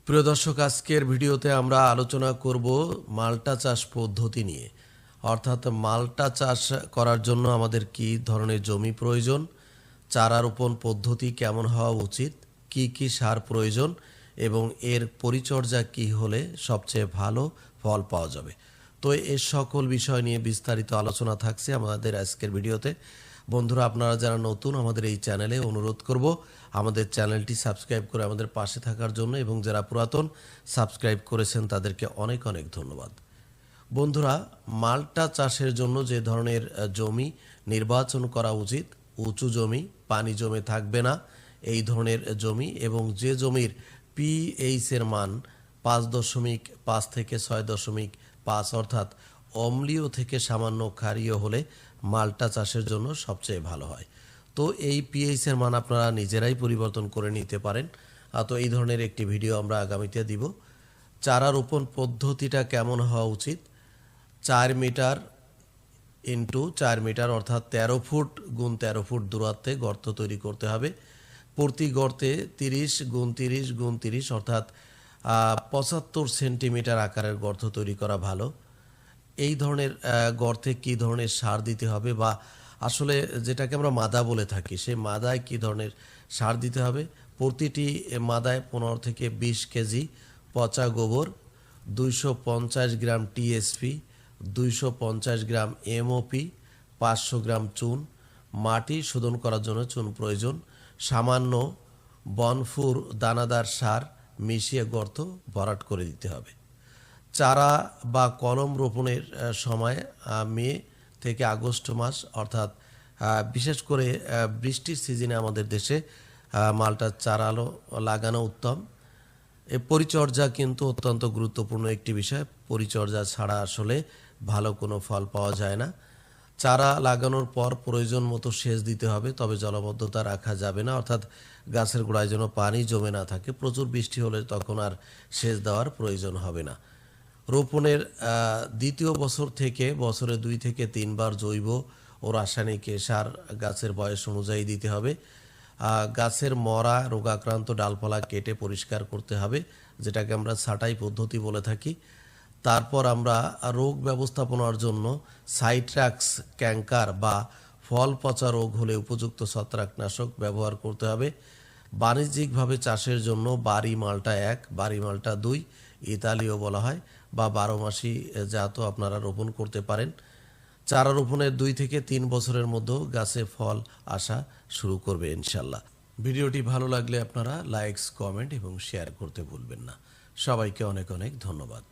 প্রিয় দর্শক, আজকের ভিডিওতে আমরা আলোচনা করব মাল্টা চাষ পদ্ধতি নিয়ে। অর্থাৎ মাল্টা চাষ করার জন্য আমাদের কী ধরনের জমি প্রয়োজন, চারা রোপণ পদ্ধতি কেমন হওয়া উচিত, কি কি সার প্রয়োজন এবং এর পরিচর্যা কি হলে সবচেয়ে ভালো ফল পাওয়া যাবে। তো এই সকল বিষয় নিয়ে বিস্তারিত আলোচনা থাকছে আমাদের আজকের ভিডিওতে। বন্ধুরা, আপনারা যারা নতুন আমাদের এই চ্যানেলে, অনুরোধ করব আমাদের চ্যানেলটি সাবস্ক্রাইব করে আমাদের পাশে থাকার জন্য, এবং যারা পুরাতন সাবস্ক্রাইব করেছেন তাদেরকে অনেক অনেক ধন্যবাদ। বন্ধুরা, মাল্টা চাষের জন্য যে ধরনের জমি নির্বাচন করা উচিত, উঁচু জমি, পানি জমে থাকবে না এই ধরনের জমি, এবং যে জমির পিএইচ এর মান 5.5 থেকে 6.5 অর্থাৎ অম্লীয় থেকে সামান্য ক্ষারীয় হলে মাল্টা চাষের জন্য সবচেয়ে ভালো হয়। তো এই পিএইচ এর মান আপনারা নিজেরাই পরিবর্তন করে নিতে পারেন। তো এই ধরনের একটি ভিডিও আমরা আগামীতে দিব। চারা রোপণ পদ্ধতিটা কেমন হওয়া উচিত? 4 মিটার ইন্টু 4 মিটার অর্থাৎ 13 ফুট গুণ 13 ফুট দূরত্বে গর্ত তৈরি করতে হবে। প্রতি গর্তে 30 গুণ 30 গুণ 30 অর্থাৎ 75 সেন্টিমিটার আকারের গর্ত তৈরি করা ভালো। এই ধরনের গর্তে কী ধরনের সার দিতে হবে, বা আসলে যেটাকে আমরা মাদা বলে থাকি, সেই মাদায় কী ধরনের সার দিতে হবে? প্রতিটি মাদায় 15 থেকে 20 কেজি পচা গোবর, 250 গ্রাম টিএসপি, 250 গ্রাম এমওপি, 500 গ্রাম চুন, মাটি শোধন করার জন্য চুন প্রয়োজন, সামান্য বনফুর দানাদার সার মিশিয়ে গর্ত ভরাট করে দিতে হবে। চারা বা কলম রোপণের সময় মে থেকে আগস্ট মাস, অর্থাৎ বিশেষ করে বৃষ্টির সিজনে আমাদের দেশে মাল্টার চারা লাগানো উত্তম। এই পরিচর্যা কিন্তু অত্যন্ত গুরুত্বপূর্ণ একটি বিষয়। পরিচর্যা ছাড়া আসলে ভালো কোনো ফল পাওয়া যায় না। চারা লাগানোর পর প্রয়োজন মতো সেচ দিতে হবে, তবে জলাবদ্ধতা রাখা যাবে না, অর্থাৎ গাছের গোড়ায় যেন পানি জমে না থাকে। প্রচুর বৃষ্টি হলে তখন আর সেচ দেওয়ার প্রয়োজন হবে না। রোপণের দ্বিতীয় বছর থেকে বছরে 2 থেকে 3 বার জৈব ও রাসায়নিক সার গাছের বয়স অনুযায়ী দিতে হবে। গাছের মরা রোগাক্রান্ত ডালপালা কেটে পরিষ্কার করতে হবে, যেটাকে আমরা ছাঁটাই পদ্ধতি বলে থাকি। তারপর আমরা রোগ ব্যবস্থাপনার জন্য সাইট্রাক্স, ক্যাঙ্কার বা ফল পচা রোগ হলে উপযুক্ত ছত্রাকনাশক ব্যবহার করতে হবে। বাণিজ্যিকভাবে চাষের জন্য বাড়ি মাল্টা 1, বাড়ি মাল্টা 2 ইতালীয় বলা হয়, বা 12 মাসি জাতও আপনারা রোপণ করতে পারেন। চারা রোপণের 2 থেকে 3 বছরের মধ্যে গাছে ফল আসা শুরু করবে ইনশাল্লাহ। ভিডিওটি ভালো লাগলে আপনারা লাইকস, কমেন্ট এবং শেয়ার করতে ভুলবেন না। সবাইকে অনেক অনেক ধন্যবাদ।